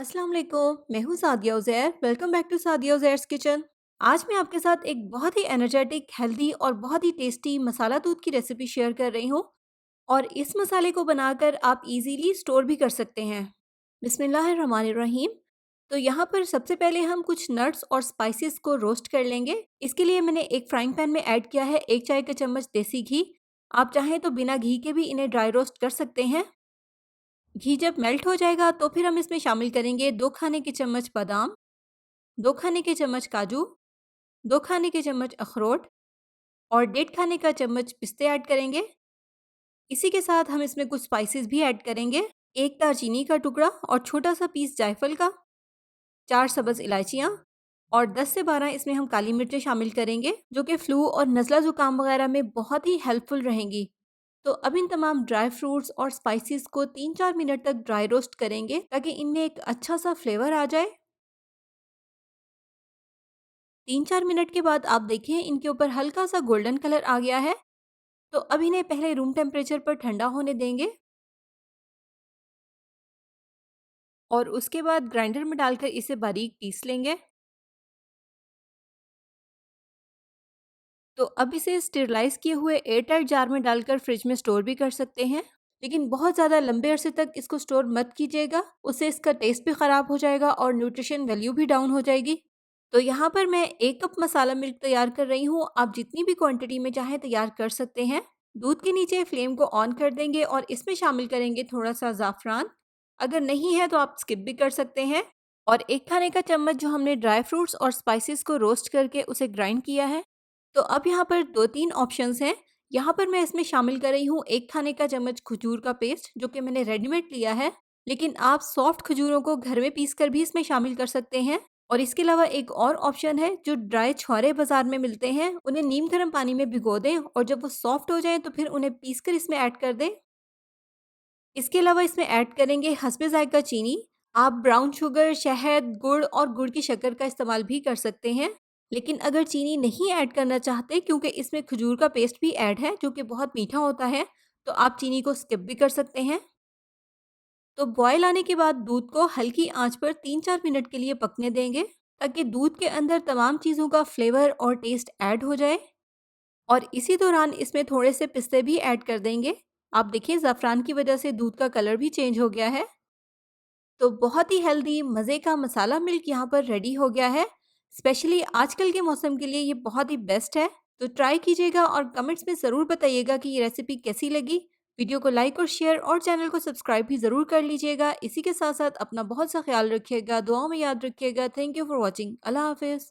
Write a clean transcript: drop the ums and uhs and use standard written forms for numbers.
अस्सलाम वालेकुम, मैं हूँ Sadia Uzair. Welcome back to Sadia Uzair's kitchen. आज मैं आपके साथ एक बहुत ही एनर्जेटिक, हेल्दी और बहुत ही टेस्टी मसाला दूध की रेसिपी शेयर कर रही हूँ और इस मसाले को बनाकर आप इजीली स्टोर भी कर सकते हैं। बिस्मिल्लाहिर्रहमानिर्रहीम। तो यहाँ पर सबसे पहले हम कुछ नट्स और स्पाइसेस को रोस्ट कर लेंगे। इसके लिए मैंने एक फ्राइंग पैन में ऐड किया है 1 चाय का चम्मच देसी घी। आप चाहें तो बिना घी के भी इन्हें ड्राई रोस्ट कर सकते हैं। घी जब मेल्ट हो जाएगा तो फिर हम इसमें शामिल करेंगे 2 खाने के चम्मच बादाम, 2 खाने के चम्मच काजू, 2 खाने के चम्मच अखरोट और 1.5 खाने का चम्मच पिस्ते ऐड करेंगे। इसी के साथ हम इसमें कुछ स्पाइसेस भी ऐड करेंगे। 1 दालचीनी का टुकड़ा और छोटा-सा पीस जायफल का, 4 सब्ज़ इलायचियाँ और 10 से 12 इसमें हम काली मिर्चें शामिल करेंगे, जो कि फ्लू और नज़ला ज़ुकाम वगैरह में बहुत ही हेल्पफुल रहेंगी। तो अब इन तमाम ड्राई फ्रूट्स और स्पाइसेस को 3-4 मिनट तक ड्राई रोस्ट करेंगे ताकि इनमें एक अच्छा-सा फ्लेवर आ जाए। 3-4 मिनट के बाद आप देखिए इनके ऊपर हल्का-सा गोल्डन कलर आ गया है। तो अब इन्हें पहले रूम टेम्परेचर पर ठंडा होने देंगे और उसके बाद ग्राइंडर में डालकर इसे बारीक पीस लेंगे। तो अब इसे स्टेरलाइज़ किए हुए एयर टाइट जार में डालकर फ्रिज में स्टोर भी कर सकते हैं। लेकिन बहुत ज़्यादा लंबे अरसे तक इसको स्टोर मत कीजिएगा, उससे इसका टेस्ट भी ख़राब हो जाएगा और न्यूट्रिशन वैल्यू भी डाउन हो जाएगी। तो यहाँ पर मैं 1 कप मसाला मिल्क तैयार कर रही हूँ, आप जितनी भी क्वांटिटी में चाहें तैयार कर सकते हैं। दूध के नीचे फ्लेम को ऑन कर देंगे और इसमें शामिल करेंगे थोड़ा-सा ज़ाफ़रान। अगर नहीं है तो आप स्किप भी कर सकते हैं और 1 खाने का चम्मच जो हमने ड्राई फ्रूट्स और स्पाइसेस को रोस्ट करके उसे ग्राइंड किया है। तो अब यहाँ पर 2-3 ऑप्शंस हैं। यहाँ पर मैं इसमें शामिल कर रही हूँ 1 खाने का चम्मच खजूर का पेस्ट, जो कि मैंने रेडीमेड लिया है, लेकिन आप सॉफ्ट खजूरों को घर में पीस कर भी इसमें शामिल कर सकते हैं। और इसके अलावा एक और ऑप्शन है, जो ड्राई छौरे बाज़ार में मिलते हैं, उन्हें नीम गर्म पानी में भिगो दें और जब वो सॉफ्ट हो जाएँ तो फिर उन्हें पीस कर इसमें ऐड कर दें। इसके अलावा इसमें ऐड करेंगे हस्बे ज़ायक़ा चीनी। आप ब्राउन शुगर, शहद, गुड़ और गुड़ की शक्कर का इस्तेमाल भी कर सकते हैं। लेकिन अगर चीनी नहीं ऐड करना चाहते, क्योंकि इसमें खजूर का पेस्ट भी ऐड है जो कि बहुत मीठा होता है, तो आप चीनी को स्किप भी कर सकते हैं। तो बॉयल आने के बाद दूध को हल्की आंच पर 3-4 मिनट के लिए पकने देंगे ताकि दूध के अंदर तमाम चीज़ों का फ्लेवर और टेस्ट ऐड हो जाए। और इसी दौरान इसमें थोड़े से पिस्ते भी ऐड कर देंगे। आप देखिए ज़ाफ़रान की वजह से दूध का कलर भी चेंज हो गया है। तो बहुत ही हेल्दी मज़े का मसाला मिल्क यहाँ पर रेडी हो गया है। स्पेशली आजकल के मौसम के लिए ये बहुत ही बेस्ट है। तो ट्राई कीजिएगा और कमेंट्स में ज़रूर बताइएगा कि ये रेसिपी कैसी लगी। वीडियो को लाइक और शेयर और चैनल को सब्सक्राइब भी ज़रूर कर लीजिएगा। इसी के साथ साथ अपना बहुत सा ख्याल रखिएगा, दुआओं में याद रखिएगा। Thank you for watching. अल्लाह हाफ़िज़।